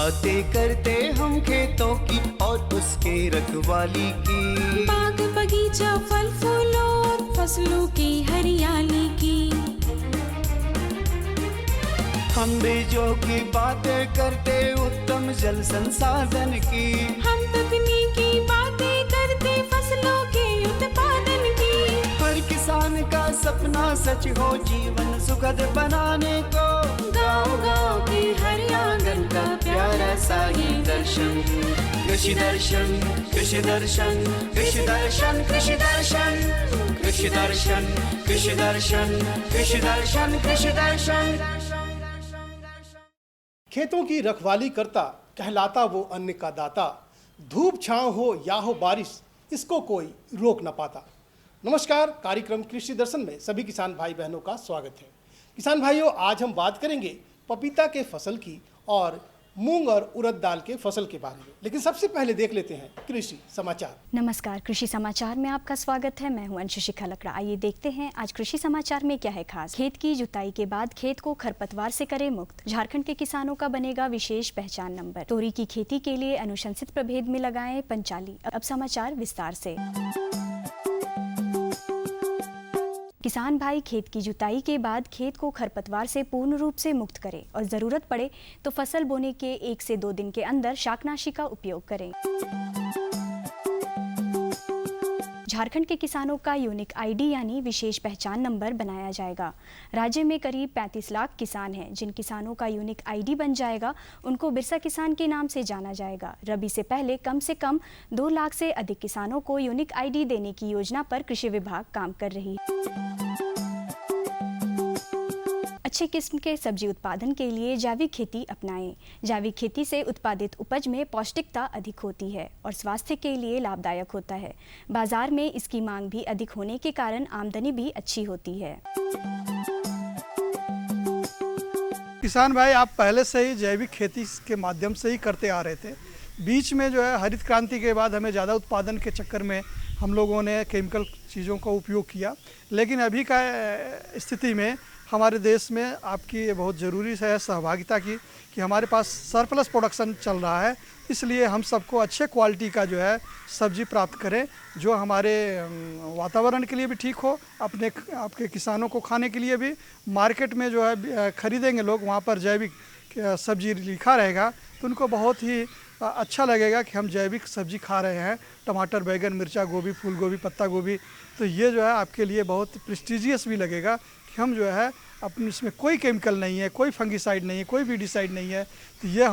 बातें करते हम खेतों की और उसके रखवाली की, बाग बगीचा फल फूलों और फसलों की हरियाली की। हम बीजों की बातें करते उत्तम जल संसाधन की, हम तकनीकी बातें करते फसलों के उत्पादन की। हर किसान का सपना सच हो जीवन सुखद बनाने को, गाँव-गाँव के हर आंगन का प्यारा सा ये दर्शन। कृषि दर्शन, कृषि दर्शन, कृषि दर्शन, कृषि दर्शन, कृषि दर्शन, कृषि दर्शन, कृषि दर्शन, कृषि दर्शन। खेतों की रखवाली करता कहलाता वो अन्न का दाता, धूप छांव हो या हो बारिश इसको कोई रोक न पाता। नमस्कार, कार्यक्रम कृषि दर्शन में सभी किसान भाई बहनों का स्वागत है। किसान भाइयों, आज हम बात करेंगे पपीता के फसल की और मूंग और उड़द दाल के फसल के बारे में, लेकिन सबसे पहले देख लेते हैं कृषि समाचार। नमस्कार, कृषि समाचार में आपका स्वागत है। मैं हूं अंशु शिखा लकड़ा। आइए देखते हैं आज कृषि समाचार में क्या है खास। खेत की जुताई के बाद खेत को खरपतवार से करे मुक्त, झारखंड के किसानों का बनेगा विशेष पहचान नंबर। तोरी की खेती के लिए अनुशंसित प्रभेद में लगाएं पंचाली। अब समाचार विस्तार से। किसान भाई खेत की जुताई के बाद खेत को खरपतवार से पूर्ण रूप से मुक्त करें और ज़रूरत पड़े तो फसल बोने के 1 से 2 दिन के अंदर शाकनाशी का उपयोग करें। झारखंड के किसानों का यूनिक आईडी यानी विशेष पहचान नंबर बनाया जाएगा। राज्य में करीब 35 लाख किसान हैं। जिन किसानों का यूनिक आईडी बन जाएगा उनको बिरसा किसान के नाम से जाना जाएगा। रबी से पहले कम से कम 2 लाख से अधिक किसानों को यूनिक आईडी देने की योजना पर कृषि विभाग काम कर रही है। अच्छे किस्म के सब्जी उत्पादन के लिए जैविक खेती अपनाएं। जैविक खेती से उत्पादित उपज में पौष्टिकता अधिक होती है और स्वास्थ्य के लिए लाभदायक होता है। बाजार में इसकी मांग भी अधिक होने के कारण आमदनी भी अच्छी होती है। किसान भाई, आप पहले से ही जैविक खेती के माध्यम से ही करते आ रहे थे। बीच में जो है हरित क्रांति के बाद हमें ज़्यादा उत्पादन के चक्कर में हम लोगों ने केमिकल चीज़ों का उपयोग किया, लेकिन अभी का स्थिति में हमारे देश में आपकी बहुत ज़रूरी है सहभागिता की कि हमारे पास सरप्लस प्रोडक्शन चल रहा है। इसलिए हम सबको अच्छे क्वालिटी का जो है सब्जी प्राप्त करें जो हमारे वातावरण के लिए भी ठीक हो, आपके किसानों को खाने के लिए भी। मार्केट में जो है ख़रीदेंगे लोग, वहाँ पर जैविक सब्जी लिखा रहेगा तो उनको बहुत ही अच्छा लगेगा कि हम जैविक सब्जी खा रहे हैं। टमाटर, बैगन, मिर्चा, गोभी, फूल गोभी, पत्ता गोभी, तो ये जो है आपके लिए बहुत प्रेस्टिजियस भी लगेगा कि हम जो है अपने इसमें कोई केमिकल नहीं है, कोई फंगिसाइड नहीं है, कोई वीडिसाइड नहीं है। तो ये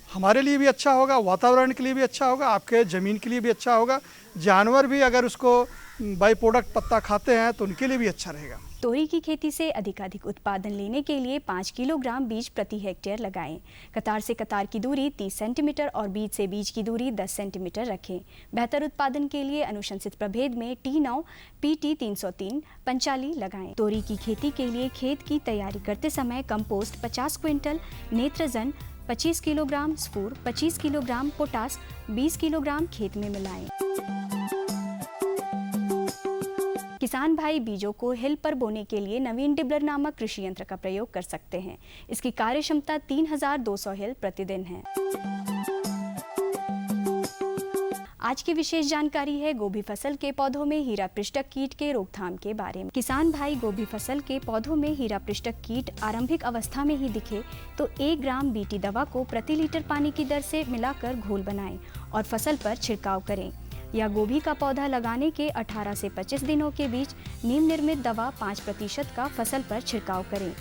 हमारे लिए भी अच्छा होगा, वातावरण के लिए भी अच्छा होगा, आपके ज़मीन के लिए भी अच्छा होगा। जानवर भी अगर उसको बाई प्रोडक्ट पत्ता खाते हैं तो उनके लिए भी अच्छा रहेगा। तोरी की खेती से अधिकाधिक उत्पादन लेने के लिए 5 किलोग्राम बीज प्रति हेक्टेयर लगाएं। कतार से कतार की दूरी 30 सेंटीमीटर और बीज से बीज की दूरी 10 सेंटीमीटर रखें। बेहतर उत्पादन के लिए अनुशंसित प्रभेद में T9, PT 303, पंचाली लगाएं। तोरी की खेती के लिए खेत की तैयारी करते समय कंपोस्ट 50 क्विंटल, नेत्रजन 25 किलोग्राम, स्फूर 25 किलोग्राम, पोटास 20 किलोग्राम खेत में मिलाएं। किसान भाई बीजों को हिल पर बोने के लिए नवीन डिबलर नामक कृषि यंत्र का प्रयोग कर सकते हैं। इसकी कार्य क्षमता 3200 हिल प्रतिदिन है। आज की विशेष जानकारी है गोभी फसल के पौधों में हीरा पृष्ठक कीट के रोकथाम के बारे में। किसान भाई गोभी फसल के पौधों में हीरा पृष्ठक कीट आरंभिक अवस्था में ही दिखे तो 1 ग्राम BT दवा को प्रति लीटर पानी की दर से मिलाकर घोल बनाएं और फसल पर छिड़काव करें। या गोभी का पौधा लगाने के 18 से 25 दिनों के बीच नीम निर्मित दवा 5% का फसल पर छिड़काव करें।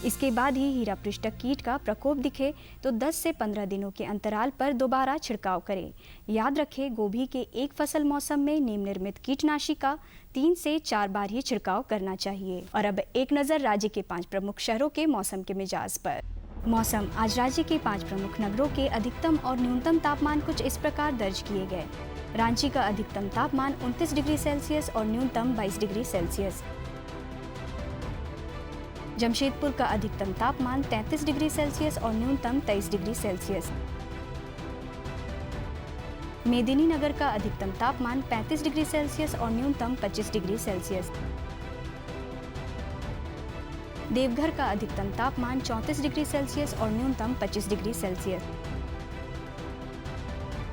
इसके बाद ही हीरा पृष्ठक कीट का प्रकोप दिखे तो 10 से 15 दिनों के अंतराल पर दोबारा छिड़काव करें। याद रखें, गोभी के एक फसल मौसम में नीम निर्मित कीटनाशी का 3 से 4 बार ही छिड़काव करना चाहिए। और अब एक नज़र राज्य के 5 प्रमुख शहरों के मौसम के मिजाज पर। मौसम। आज राज्य के 5 प्रमुख नगरों के अधिकतम और न्यूनतम तापमान कुछ इस प्रकार दर्ज किए गए। रांची का अधिकतम तापमान 29 डिग्री सेल्सियस और न्यूनतम 22 डिग्री सेल्सियस। जमशेदपुर का अधिकतम तापमान 33 डिग्री सेल्सियस और न्यूनतम 23 डिग्री सेल्सियस। मेदिनीनगर का अधिकतम तापमान 35 डिग्री सेल्सियस और न्यूनतम 25 डिग्री सेल्सियस। देवघर का अधिकतम तापमान 34 डिग्री सेल्सियस और न्यूनतम 25 डिग्री सेल्सियस।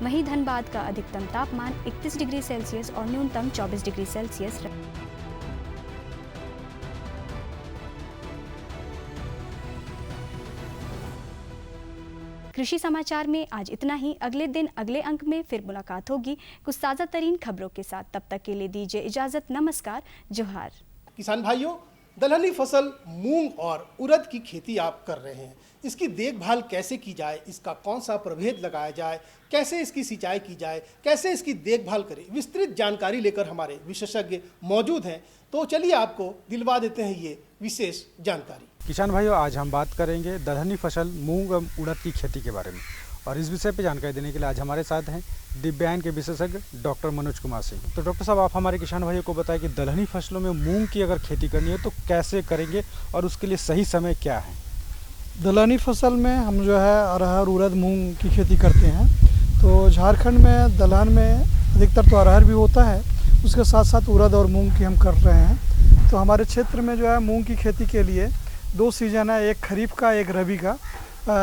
वहीं धनबाद का अधिकतम तापमान 31 डिग्री सेल्सियस और न्यूनतम 24 डिग्री सेल्सियस कृषि समाचार में आज इतना ही। अगले दिन अगले अंक में फिर मुलाकात होगी कुछ ताज़ा तरीन खबरों के साथ। तब तक के लिए दीजिए इजाज़त। नमस्कार, जोहार। किसान भाइयों, दलहनी फसल मूंग और उड़द की खेती आप कर रहे हैं, इसकी देखभाल कैसे की जाए, इसका कौन सा प्रभेद लगाया जाए, कैसे इसकी सिंचाई की जाए, कैसे इसकी देखभाल करें, विस्तृत जानकारी लेकर हमारे विशेषज्ञ मौजूद हैं। तो चलिए आपको दिलवा देते हैं ये विशेष जानकारी। किसान भाइयों, आज हम बात करेंगे दलहनी फसल मूंग एवं उड़द की खेती के बारे में, और इस विषय पर जानकारी देने के लिए आज हमारे साथ हैं दिव्यांग के विशेषज्ञ डॉक्टर मनोज कुमार सिंह। तो डॉक्टर साहब, आप हमारे किसान भाइयों को बताएं कि दलहनी फसलों में मूंग की अगर खेती करनी है तो कैसे करेंगे और उसके लिए सही समय क्या है? दलहनी फसल में हम जो है अरहर उड़द मूंग की खेती करते हैं। तो झारखंड में दलहन में अधिकतर तो अरहर भी होता है, उसके साथ साथ उड़द और मूंग की हम कर रहे हैं। तो हमारे क्षेत्र में जो है मूंग की खेती के लिए 2 सीजन है, एक खरीफ का, एक रबी का,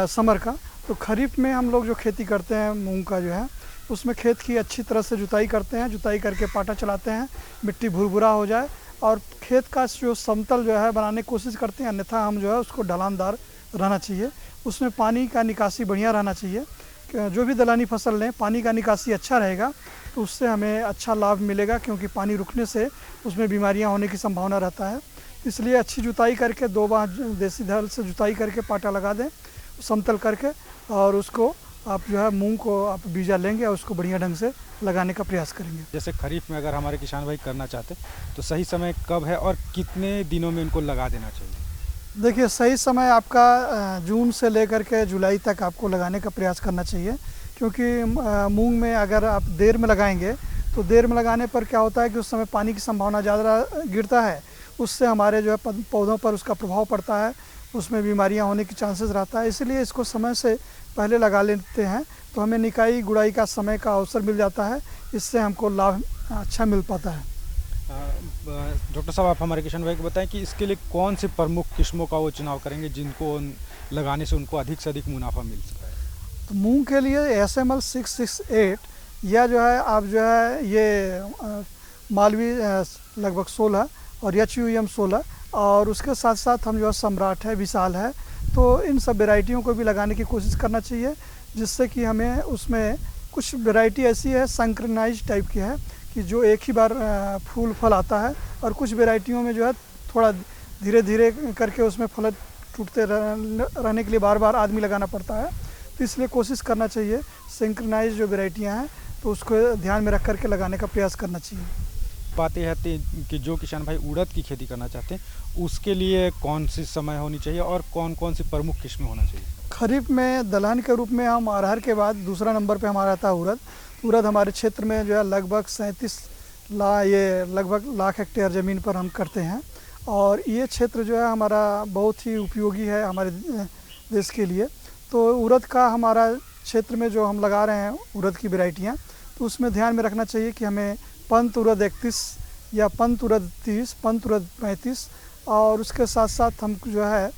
समर का। तो खरीफ में हम लोग जो खेती करते हैं मूंग का जो है, उसमें खेत की अच्छी तरह से जुताई करते हैं, जुताई करके पाटा चलाते हैं, मिट्टी भुरभुरा हो जाए और खेत का जो समतल जो है बनाने की कोशिश करते हैं, अन्यथा हम जो है उसको ढलानदार रहना चाहिए। उसमें पानी का निकासी बढ़िया रहना चाहिए। जो भी दलहनी फसल लें, पानी का निकासी अच्छा रहेगा तो उससे हमें अच्छा लाभ मिलेगा, क्योंकि पानी रुकने से उसमें बीमारियां होने की संभावना रहता है। इसलिए अच्छी जुताई करके 2 बार देसी हल से जुताई करके पाटा लगा दें समतल करके, और उसको आप जो है मूंग को आप बीजा लेंगे और उसको बढ़िया ढंग से लगाने का प्रयास करेंगे। जैसे खरीफ में अगर हमारे किसान भाई करना चाहते तो सही समय कब है और कितने दिनों में इनको लगा देना चाहिए? देखिए, सही समय आपका जून से लेकर के जुलाई तक आपको लगाने का प्रयास करना चाहिए, क्योंकि मूंग में अगर आप देर में लगाएंगे तो देर में लगाने पर क्या होता है कि उस समय पानी की संभावना ज़्यादा गिरता है, उससे हमारे जो है पौधों पर उसका प्रभाव पड़ता है, उसमें बीमारियां होने की चांसेस रहता है। इसलिए इसको समय से पहले लगा लेते हैं तो हमें निकाई गुड़ाई का समय का अवसर मिल जाता है, इससे हमको लाभ अच्छा मिल पाता है। डॉक्टर साहब, आप हमारे किसान भाई को बताएं कि इसके लिए कौन सी प्रमुख किस्मों का वो चुनाव करेंगे जिनको लगाने से उनको अधिक से अधिक मुनाफा मिल सकता है? तो मूंग के लिए SML 668 या जो है आप जो है ये मालवी लगभग 16 और HUM 16, और उसके साथ साथ हम जो है सम्राट है, विशाल है, तो इन सब वेराइटियों को भी लगाने की कोशिश करना चाहिए, जिससे कि हमें उसमें कुछ वेराइटी ऐसी है संक्रनाइज टाइप की है कि जो एक ही बार फूल फल आता है, और कुछ वेराइटियों में जो है थोड़ा धीरे धीरे करके उसमें फल टूटते रहने के लिए बार बार आदमी लगाना पड़ता है। तो इसलिए कोशिश करना चाहिए सिंक्रोनाइज जो वेराइटियाँ हैं तो उसको ध्यान में रख करके लगाने का प्रयास करना चाहिए। बातें है कि जो किसान भाई उड़द की खेती करना चाहते हैं उसके लिए कौन सी समय होनी चाहिए और कौन कौन सी प्रमुख किस्में होना चाहिए? खरीफ में दलहन के रूप में हम अरहर के बाद दूसरा नंबर पे हमारा आता है उड़द। उड़द हमारे क्षेत्र में जो है लगभग 37 लाख हेक्टेयर ज़मीन पर हम करते हैं, और ये क्षेत्र जो है हमारा बहुत ही उपयोगी है हमारे देश के लिए। तो उड़द का हमारा क्षेत्र में जो हम लगा रहे हैं उड़द की वेराइटियाँ, तो उसमें ध्यान में रखना चाहिए कि हमें पंत उड़द 31 या पंत उड़द 30, पंत उड़द 35, और उसके साथ साथ हम जो है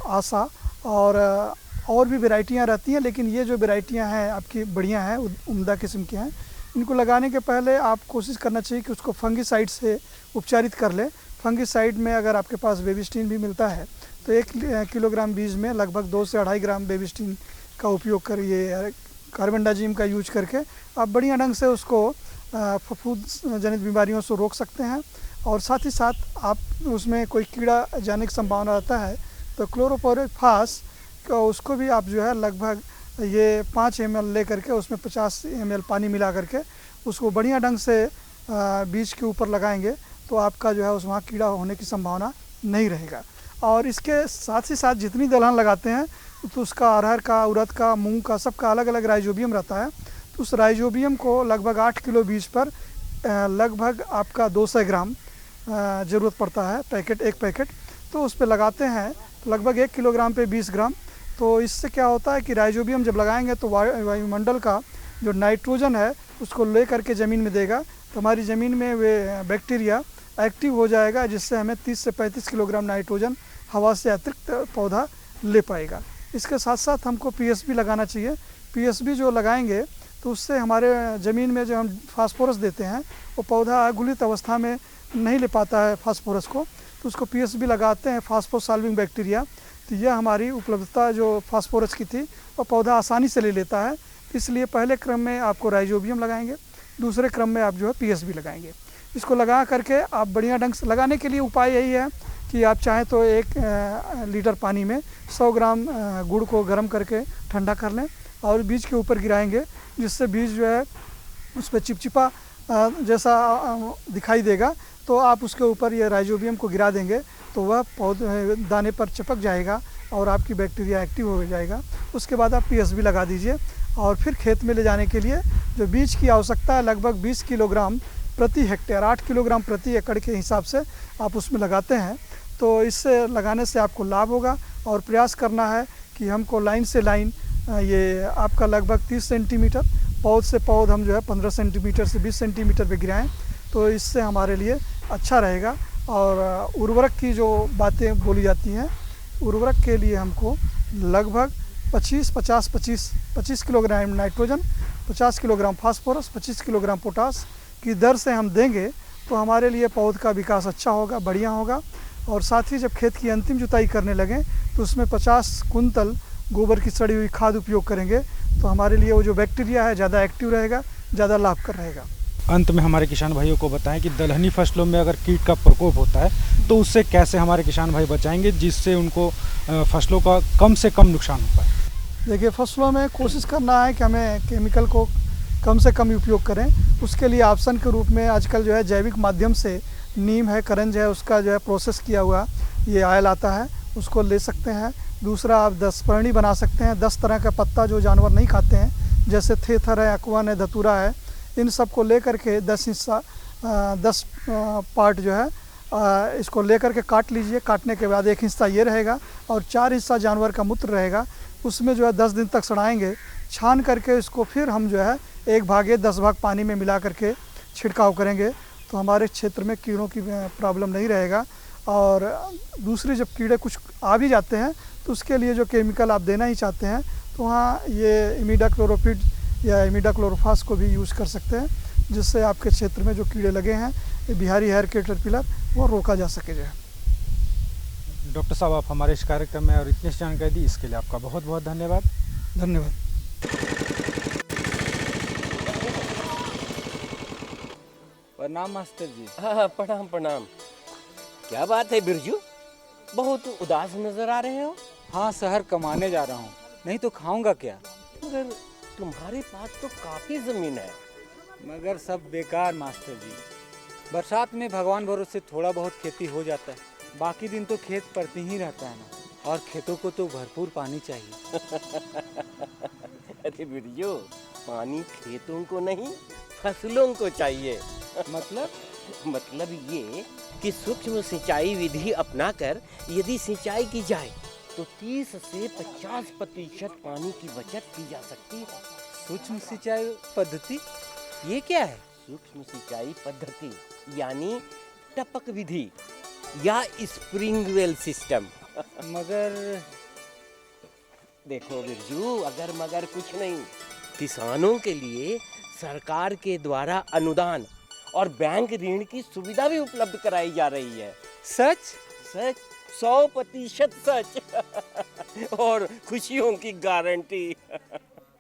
आशा और भी वेराइटियाँ रहती हैं, लेकिन ये जो वेराइटियाँ हैं आपकी बढ़िया हैं, उम्दा किस्म की हैं। इनको लगाने के पहले आप कोशिश करना चाहिए कि उसको फंगीसाइड से उपचारित कर लें। फंगीसाइड में अगर आपके पास बेबिस्टीन भी मिलता है तो 1 किलोग्राम बीज में लगभग 2 से 2.5 ग्राम बेबिस्टीन का उपयोग करिए, कार्बेंडाजिम का यूज करके आप बढ़िया ढंग से उसको फफूंद जनित बीमारियों से रोक सकते हैं। और साथ ही साथ आप उसमें कोई कीड़ा जाने की संभावना रहता है तो क्लोरोपाइरिफास का उसको भी आप जो है लगभग ये 5 ml ले करके उसमें 50 ml पानी मिला करके उसको बढ़िया ढंग से बीज के ऊपर लगाएंगे तो आपका जो है उस वहाँ कीड़ा होने की संभावना नहीं रहेगा। और इसके साथ ही साथ जितनी दलहन लगाते हैं तो उसका अरहर का, उड़द का, मूंग का, सबका अलग अलग राइजोबियम रहता है। तो उस राइजोबियम को लगभग 8 किलो बीज पर लगभग आपका 200 ग्राम ज़रूरत पड़ता है, एक पैकेट। तो उस पर लगाते हैं तो लगभग 1 किलोग्राम पे 20 ग्राम। तो इससे क्या होता है कि राइजोबियम जब लगाएंगे तो वायुमंडल का जो नाइट्रोजन है उसको ले करके ज़मीन में देगा, तो हमारी ज़मीन में वे बैक्टीरिया एक्टिव हो जाएगा, जिससे हमें 30 से 35 किलोग्राम नाइट्रोजन हवा से अतिरिक्त पौधा ले पाएगा। इसके साथ साथ हमको PSB लगाना चाहिए। PSB जो लगाएंगे तो उससे हमारे ज़मीन में जो हम फास्फोरस देते हैं वो पौधा गुलित अवस्था में नहीं ले पाता है फास्फोरस को, तो उसको पीएसबी लगाते हैं, फास्फोरस सॉल्विंग बैक्टीरिया। तो यह हमारी उपलब्धता जो फास्फोरस की थी वो पौधा आसानी से ले लेता है। इसलिए पहले क्रम में आपको राइजोबियम लगाएंगे, दूसरे क्रम में आप जो है पीएसबी लगाएंगे। इसको लगा करके आप बढ़िया ढंग से लगाने के लिए उपाय यही है कि आप चाहें तो 1 लीटर पानी में 100 ग्राम गुड़ को गर्म करके ठंडा कर लें और बीज के ऊपर गिराएंगे, जिससे बीज जो है उस पर चिपचिपा जैसा दिखाई देगा। तो आप उसके ऊपर ये राइजोबियम को गिरा देंगे तो वह पौधे दाने पर चिपक जाएगा और आपकी बैक्टीरिया एक्टिव हो जाएगा। उसके बाद आप पीएसबी लगा दीजिए और फिर खेत में ले जाने के लिए जो बीज की आवश्यकता है लगभग 20 किलोग्राम प्रति हेक्टेयर, 8 किलोग्राम प्रति एकड़ के हिसाब से आप उसमें लगाते हैं। तो इससे लगाने से आपको लाभ होगा और प्रयास करना है कि हमको लाइन से लाइन ये आपका लगभग 30 सेंटीमीटर, पौध से पौध हम जो है 15 सेंटीमीटर से 20 सेंटीमीटर पे गिराएं, तो इससे हमारे लिए अच्छा रहेगा। और उर्वरक की जो बातें बोली जाती हैं, उर्वरक के लिए हमको लगभग 25 kilogram nitrogen, 50 kilogram phosphorus, 25 kilogram potash की दर से हम देंगे तो हमारे लिए पौध का विकास अच्छा होगा, बढ़िया होगा। और साथ ही जब खेत की अंतिम जुताई करने लगें तो उसमें 50 कुंतल गोबर की सड़ी हुई खाद उपयोग करेंगे तो हमारे लिए वो जो बैक्टीरिया है ज़्यादा एक्टिव रहेगा, ज़्यादा लाभकर रहेगा। अंत में हमारे किसान भाइयों को बताएं कि दलहनी फसलों में अगर कीट का प्रकोप होता है तो उससे कैसे हमारे किसान भाई बचाएंगे जिससे उनको फसलों का कम से कम नुकसान हो पाए। देखिए, फसलों में कोशिश करना है कि हमें केमिकल को कम से कम उपयोग करें। उसके लिए ऑप्शन के रूप में आजकल जो है जैविक माध्यम से नीम है, करंज है, उसका जो है प्रोसेस किया हुआ ये ऑयल आता है, उसको ले सकते हैं। दूसरा, आप 10 पर्णी बना सकते हैं। 10 तरह का पत्ता जो जानवर नहीं खाते हैं, जैसे थेथर है, अकवन है, धतूरा है, इन सब को ले करके 10 हिस्सा 10 पार्ट जो है इसको ले करके काट लीजिए। काटने के बाद 1 हिस्सा ये रहेगा और 4 हिस्सा जानवर का मूत्र रहेगा। उसमें जो है 10 दिन तक सड़ाएंगे। छान करके इसको फिर हम जो है 1 भाग 10 भाग पानी में मिला करके छिड़काव करेंगे तो हमारे क्षेत्र में कीड़ों की प्रॉब्लम नहीं रहेगा। और दूसरी, जब कीड़े कुछ आ भी जाते हैं तो उसके लिए जो केमिकल आप देना ही चाहते हैं तो वहाँ ये इमिडाक्लोरोपिड या इमिडाक्लोरोफास को भी यूज़ कर सकते हैं, जिससे आपके क्षेत्र में जो कीड़े लगे हैं, बिहारी हेयर कैटरपिलर, वो रोका जा सके जो है। डॉक्टर साहब, आप हमारे इस कार्यक्रम में और इतनी जानकारी दी, इसके लिए आपका बहुत बहुत धन्यवाद। धन्यवाद। प्रणाम मास्टर जी। हाँ, प्रणाम प्रणाम। क्या बात है बिरजू, बहुत उदास नजर आ रहे हो। हाँ, शहर कमाने जा रहा हूँ, नहीं तो खाऊंगा क्या। मगर तुम्हारे पास तो काफी जमीन है। मगर सब बेकार मास्टर जी। बरसात में भगवान भरोसे थोड़ा बहुत खेती हो जाता है, बाकी दिन तो खेत पड़ती ही रहता है ना, और खेतों को तो भरपूर पानी चाहिए। अरे बिरजू, पानी खेतों को नहीं, फसलों को चाहिए। मतलब ये कि सूक्ष्म सिंचाई विधि अपनाकर यदि सिंचाई की जाए तो 30 से 50% पानी की बचत की जा सकती है। सूक्ष्म सिंचाई पद्धति ये क्या है? सूक्ष्म सिंचाई पद्धति यानी टपक विधि या स्प्रिंगवेल सिस्टम। मगर देखो बिरजू, अगर मगर कुछ नहीं, किसानों के लिए सरकार के द्वारा अनुदान और बैंक ऋण की सुविधा भी उपलब्ध कराई जा रही है। सच? सच, 100% सच। और खुशियों की गारंटी।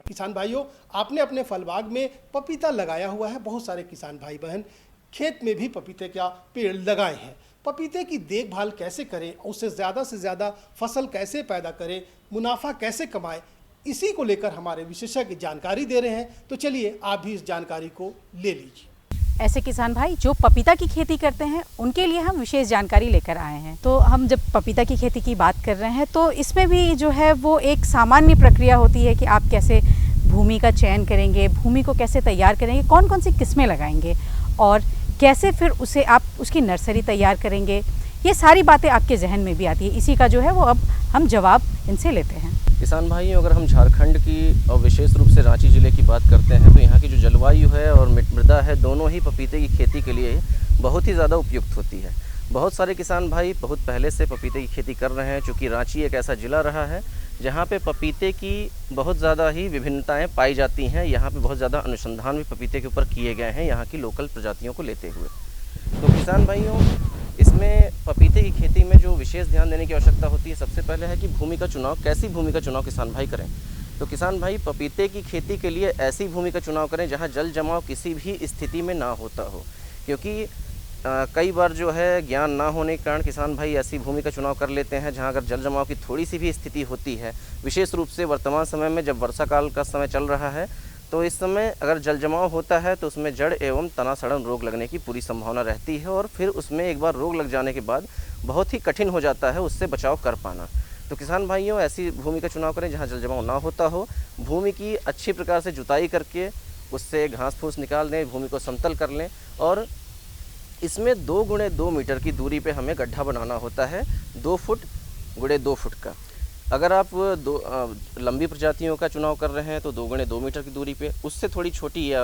किसान भाइयों, आपने अपने फल बाग में पपीता लगाया हुआ है। बहुत सारे किसान भाई बहन खेत में भी पपीते का पेड़ लगाए हैं। पपीते की देखभाल कैसे करें, उससे से ज़्यादा फसल कैसे पैदा करें, मुनाफा कैसे कमाएं, इसी को लेकर हमारे विशेषज्ञ जानकारी दे रहे हैं। तो चलिए आप भी इस जानकारी को ले लीजिए। ऐसे किसान भाई जो पपीता की खेती करते हैं उनके लिए हम विशेष जानकारी लेकर आए हैं। तो हम जब पपीता की खेती की बात कर रहे हैं तो इसमें भी जो है वो एक सामान्य प्रक्रिया होती है कि आप कैसे भूमि का चयन करेंगे, भूमि को कैसे तैयार करेंगे, कौन कौन सी किस्में लगाएंगे और कैसे फिर उसे आप उसकी नर्सरी तैयार करेंगे। ये सारी बातें आपके जहन में भी आती है। इसी का जो है वो अब हम जवाब इनसे लेते हैं। किसान भाइयों, अगर हम झारखंड की और विशेष रूप से रांची ज़िले की बात करते हैं तो यहाँ की जो जलवायु है और मृदा है, दोनों ही पपीते की खेती के लिए बहुत ही ज़्यादा उपयुक्त होती है। बहुत सारे किसान भाई बहुत पहले से पपीते की खेती कर रहे हैं। चूँकि रांची एक ऐसा ज़िला रहा है जहाँ पे पपीते की बहुत ज़्यादा ही विभिन्नताएं पाई जाती हैं। यहाँ पे बहुत ज़्यादा अनुसंधान भी पपीते के ऊपर किए गए हैं यहाँ की लोकल प्रजातियों को लेते हुए। तो किसान भाइयों, इसमें पपीते की खेती में जो विशेष ध्यान देने की आवश्यकता होती है, सबसे पहले है कि भूमि का चुनाव, कैसी भूमि का चुनाव किसान भाई करें। तो किसान भाई पपीते की खेती के लिए ऐसी भूमि का चुनाव करें जहाँ जल जमाव किसी भी स्थिति में ना होता हो, क्योंकि कई बार जो है ज्ञान ना होने के कारण किसान भाई ऐसी भूमि का चुनाव कर लेते हैं जहां अगर जल जमाव की थोड़ी सी भी स्थिति होती है, विशेष रूप से वर्तमान समय में जब वर्षा काल का समय चल रहा है, तो इस समय अगर जल जमाव होता है तो उसमें जड़ एवं तना सड़न रोग लगने की पूरी संभावना रहती है और फिर उसमें एक बार रोग लग जाने के बाद बहुत ही कठिन हो जाता है उससे बचाव कर पाना। तो किसान भाइयों, ऐसी भूमि का चुनाव करें जहाँ जल जमाव ना होता हो। भूमि की अच्छी प्रकार से जुताई करके उससे घास फूस निकाल दें, भूमि को समतल कर लें और इसमें 2 गुणे 2 मीटर की दूरी पे हमें गड्ढा बनाना होता है, 2 फुट गुणे 2 फुट का। अगर आप लंबी प्रजातियों का चुनाव कर रहे हैं तो 2 गुणे 2 मीटर की दूरी पे, उससे थोड़ी छोटी या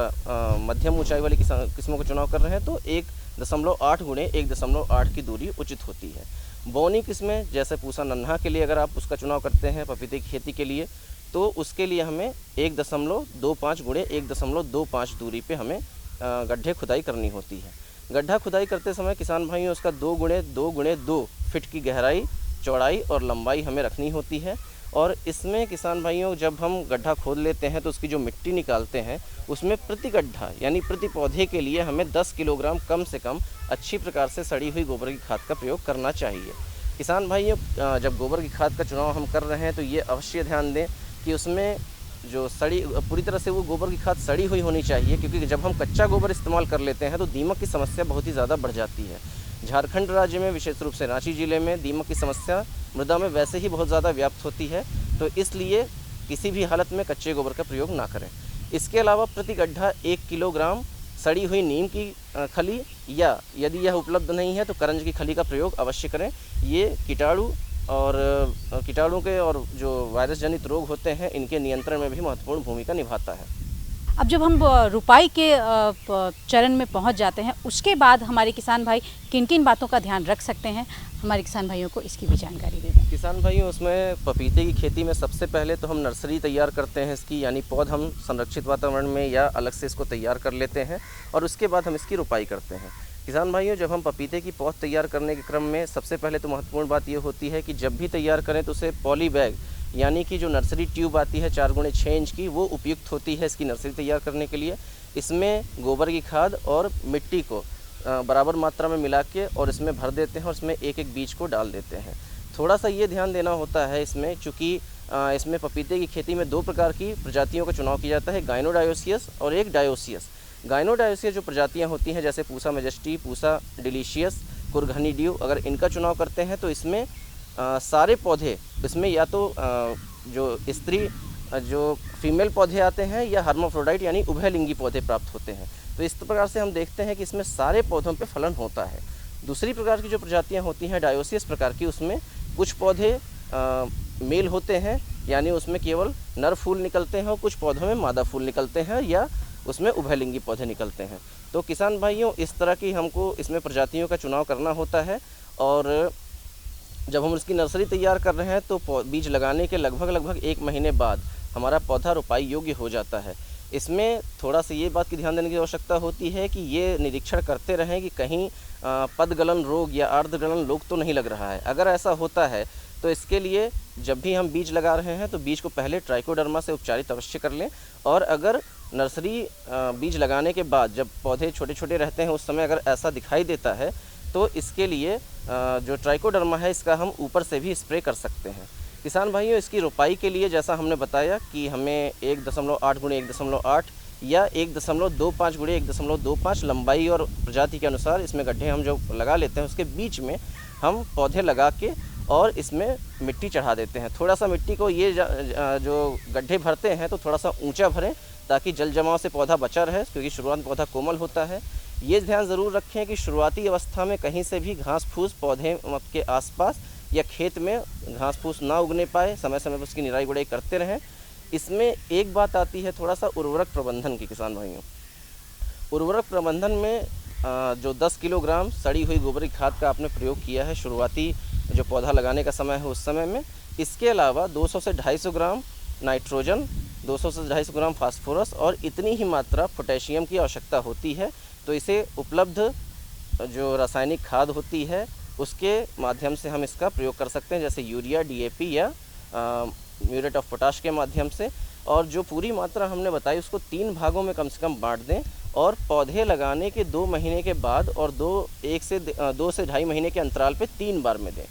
मध्यम ऊंचाई वाली किस्मों का चुनाव कर रहे हैं तो 1.8 गुणे 1.8 की दूरी उचित होती है। बौनी किस्में जैसे पूसा नन्हा के लिए अगर आप उसका चुनाव करते हैं पपीते की खेती के लिए, तो उसके लिए हमें 1.25 गुणे 1.25 दूरी पे हमें गड्ढे खुदाई करनी होती है। गड्ढा खुदाई करते समय किसान भाइयों उसका 2 गुणे 2 फीट की गहराई, चौड़ाई और लंबाई हमें रखनी होती है। और इसमें किसान भाइयों जब हम गड्ढा खोद लेते हैं तो उसकी जो मिट्टी निकालते हैं उसमें प्रति गड्ढा यानी प्रति पौधे के लिए हमें 10 किलोग्राम कम से कम अच्छी प्रकार से सड़ी हुई गोबर की खाद का प्रयोग करना चाहिए। किसान भाइयों, जब गोबर की खाद का चुनाव हम कर रहे हैं तो ये अवश्य ध्यान दें कि उसमें जो पूरी तरह से वो गोबर की खाद सड़ी हुई होनी चाहिए, क्योंकि जब हम कच्चा गोबर इस्तेमाल कर लेते हैं तो दीमक की समस्या बहुत ही ज़्यादा बढ़ जाती है। झारखंड राज्य में विशेष रूप से रांची ज़िले में दीमक की समस्या मृदा में वैसे ही बहुत ज़्यादा व्याप्त होती है, तो इसलिए किसी भी हालत में कच्चे गोबर का प्रयोग ना करें। इसके अलावा प्रति गड्ढा 1 किलोग्राम सड़ी हुई नीम की खली या यदि यह उपलब्ध नहीं है तो करंज की खली का प्रयोग अवश्य करें। ये कीटाणु के और जो वायरस जनित रोग होते हैं इनके नियंत्रण में भी महत्वपूर्ण भूमिका निभाता है। अब जब हम रुपाई के चरण में पहुंच जाते हैं, उसके बाद हमारे किसान भाई किन किन बातों का ध्यान रख सकते हैं, हमारे किसान भाइयों को इसकी भी जानकारी दे दें। किसान भाइयों, उसमें पपीते की खेती में सबसे पहले तो हम नर्सरी तैयार करते हैं इसकी, यानी पौध हम संरक्षित वातावरण में या अलग से इसको तैयार कर लेते हैं और उसके बाद हम इसकी रुपाई करते हैं। किसान भाइयों, जब हम पपीते की पौध तैयार करने के क्रम में सबसे पहले तो महत्वपूर्ण बात ये होती है कि जब भी तैयार करें तो उसे पॉली बैग यानी कि जो नर्सरी ट्यूब आती है 4 गुणे 6 इंच की, वो उपयुक्त होती है इसकी नर्सरी तैयार करने के लिए। इसमें गोबर की खाद और मिट्टी को बराबर मात्रा में मिला के और इसमें भर देते हैं और इसमें एक एक बीज को डाल देते हैं। थोड़ा सा ये ध्यान देना होता है इसमें, चूँकि इसमें पपीते की खेती में 2 प्रकार की प्रजातियों का चुनाव किया जाता है, गाइनोडायोसियस और एक डायोसियस। गाइनोडायोसियस जो प्रजातियाँ होती हैं जैसे पूसा मेजेस्टी, पूसा डिलीशियस, कुरघनी ड्यू, अगर इनका चुनाव करते हैं तो इसमें सारे पौधे, इसमें या तो जो स्त्री जो फीमेल पौधे आते हैं या हर्माफ्रोडाइट यानी उभयलिंगी पौधे प्राप्त होते हैं। तो इस प्रकार से हम देखते हैं कि इसमें सारे पौधों पे फलन होता है। दूसरी प्रकार की जो प्रजातियां होती हैं डायोसियस प्रकार की, उसमें कुछ पौधे मेल होते हैं यानी उसमें केवल नर फूल निकलते हैं और कुछ पौधों में मादा फूल निकलते हैं या उसमें उभयलिंगी पौधे निकलते हैं। तो किसान भाइयों, इस तरह की हमको इसमें प्रजातियों का चुनाव करना होता है और जब हम इसकी नर्सरी तैयार कर रहे हैं तो बीज लगाने के लगभग 1 महीने बाद हमारा पौधा रोपाई योग्य हो जाता है। इसमें थोड़ा सा ये बात की ध्यान देने की आवश्यकता होती है कि ये निरीक्षण करते रहें कि कहीं पदगलन रोग या अर्धगलन रोग तो नहीं लग रहा है। अगर ऐसा होता है तो इसके लिए जब भी हम बीज लगा रहे हैं तो बीज को पहले ट्राइकोडर्मा से उपचारित अवश्य कर लें। और अगर नर्सरी बीज लगाने के बाद जब पौधे छोटे छोटे रहते हैं उस समय अगर ऐसा दिखाई देता है तो इसके लिए जो ट्राइकोडर्मा है इसका हम ऊपर से भी स्प्रे कर सकते हैं। किसान भाइयों, इसकी रोपाई के लिए जैसा हमने बताया कि हमें 1.8 गुणे 1.8 या 1.25 गुणे 1.25 लंबाई और प्रजाति के अनुसार इसमें गड्ढे हम जो लगा लेते हैं उसके बीच में हम पौधे लगा के और इसमें मिट्टी चढ़ा देते हैं। थोड़ा सा मिट्टी को ये जो गड्ढे भरते हैं तो थोड़ा सा ऊंचा भरें ताकि जल जमाव से पौधा बचा रहे, क्योंकि शुरुआत में पौधा कोमल होता है। ये ध्यान ज़रूर रखें कि शुरुआती अवस्था में कहीं से भी घास फूस पौधे के आसपास या खेत में घास फूस ना उगने पाए, समय समय पर उसकी निराई गुड़ाई करते रहें। इसमें एक बात आती है थोड़ा सा उर्वरक प्रबंधन की। किसान भाइयों, उर्वरक प्रबंधन में जो 10 किलोग्राम सड़ी हुई गोबर की खाद का आपने प्रयोग किया है शुरुआती जो पौधा लगाने का समय है उस समय में। इसके अलावा 200 से 250 ग्राम नाइट्रोजन, 200 से 250 ग्राम फास्फोरस और इतनी ही मात्रा पोटेशियम की आवश्यकता होती है। तो इसे उपलब्ध जो रासायनिक खाद होती है उसके माध्यम से हम इसका प्रयोग कर सकते हैं, जैसे यूरिया, DAP या म्यूरेट ऑफ पोटाश के माध्यम से। और जो पूरी मात्रा हमने बताई उसको 3 भागों में कम से कम बांट दें और पौधे लगाने के 2 महीने के बाद और 2 से 2.5 महीने के अंतराल पे 3 बार में दें।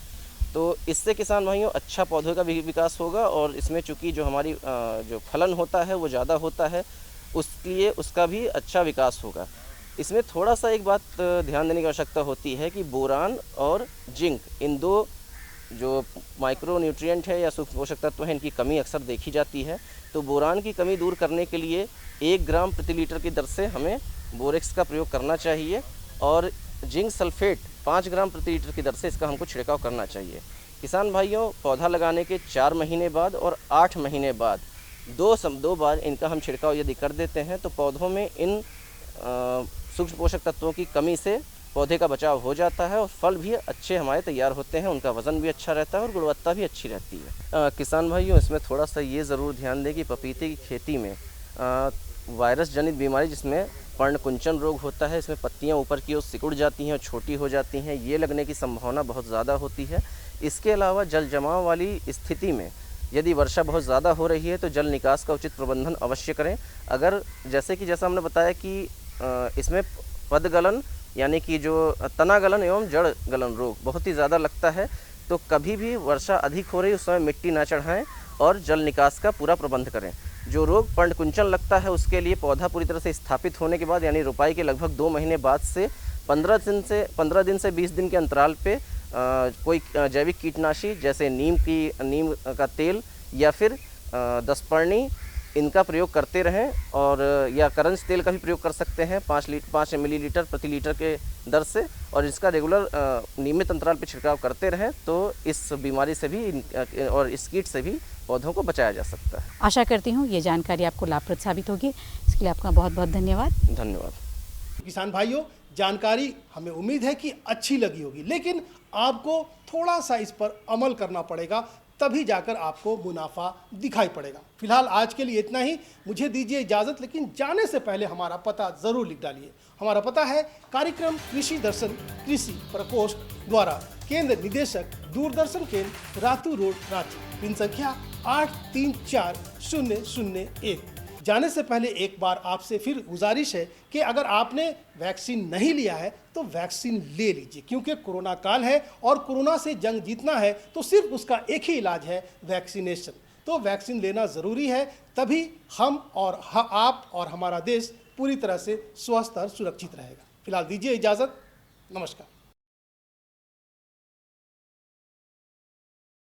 तो इससे किसान भाइयों अच्छा पौधों का भी विकास होगा और इसमें चूँकि जो हमारी जो फलन होता है वो ज़्यादा होता है, उसलिए उसका भी अच्छा विकास होगा। इसमें थोड़ा सा एक बात ध्यान देने की आवश्यकता होती है कि बोरान और जिंक, इन 2 जो माइक्रो न्यूट्रिएंट है या सूक्ष्म पोषक तत्व है, इनकी कमी अक्सर देखी जाती है। तो बोरान की कमी दूर करने के लिए 1 ग्राम प्रति लीटर की दर से हमें बोरेक्स का प्रयोग करना चाहिए और जिंक सल्फेट 5 ग्राम प्रति लीटर की दर से इसका हमको छिड़काव करना चाहिए। किसान भाइयों, पौधा लगाने के 4 महीने बाद और 8 महीने बाद 2 बार इनका हम छिड़काव यदि कर देते हैं तो पौधों में इन सूक्ष्म पोषक तत्वों की कमी से पौधे का बचाव हो जाता है और फल भी अच्छे हमारे तैयार होते हैं, उनका वज़न भी अच्छा रहता है और गुणवत्ता भी अच्छी रहती है। किसान भाइयों, इसमें थोड़ा सा ये ज़रूर ध्यान दें कि पपीते की खेती में वायरस जनित बीमारी जिसमें पर्णकुंचन रोग होता है, इसमें पत्तियां ऊपर की ओर सिकुड़ जाती हैं और छोटी हो जाती हैं, ये लगने की संभावना बहुत ज़्यादा होती है। इसके अलावा जल जमाव वाली स्थिति में यदि वर्षा बहुत ज़्यादा हो रही है तो जल निकास का उचित प्रबंधन अवश्य करें। अगर जैसा हमने बताया कि इसमें पदगलन यानी कि जो तना गलन एवं जड़ गलन रोग बहुत ही ज़्यादा लगता है, तो कभी भी वर्षा अधिक हो रही उस समय मिट्टी ना चढ़ाएं और जल निकास का पूरा प्रबंध करें। जो रोग पर्णकुंचन लगता है उसके लिए पौधा पूरी तरह से स्थापित होने के बाद यानी रोपाई के लगभग 2 महीने बाद से 15 दिन से 20 दिन के अंतराल पे कोई जैविक कीटनाशी जैसे नीम का तेल या फिर 10 पर्णी इनका प्रयोग करते रहें और या करंज तेल का भी प्रयोग कर सकते हैं 5 मिलीलीटर प्रति लीटर के दर से, और इसका रेगुलर नियमित अंतराल पर छिड़काव करते रहें तो इस बीमारी से भी और इस कीट से भी पौधों को बचाया जा सकता है। आशा करती हूँ ये जानकारी आपको लाभप्रद साबित होगी। इसके लिए आपका बहुत बहुत धन्यवाद। धन्यवाद। किसान भाइयों, जानकारी हमें उम्मीद है कि अच्छी लगी होगी, लेकिन आपको थोड़ा सा इस पर अमल करना पड़ेगा, तभी जाकर आपको मुनाफा दिखाई पड़ेगा। फिलहाल आज के लिए इतना ही, मुझे दीजिए इजाज़त, लेकिन जाने से पहले हमारा पता ज़रूर लिख डालिए। हमारा पता है कार्यक्रम कृषि दर्शन कृषि प्रकोष्ठ द्वारा, केंद्र निदेशक दूरदर्शन केंद्र, रातू रोड, रांची, पिन संख्या 834001। जाने से पहले एक बार आपसे फिर गुजारिश है कि अगर आपने वैक्सीन नहीं लिया है तो वैक्सीन ले लीजिए, क्योंकि कोरोना काल है और कोरोना से जंग जीतना है तो सिर्फ उसका एक ही इलाज है, वैक्सीनेशन। तो वैक्सीन लेना ज़रूरी है, तभी हम और आप और हमारा देश पूरी तरह से स्वस्थ और सुरक्षित रहेगा। फिलहाल दीजिए इजाज़त, नमस्कार।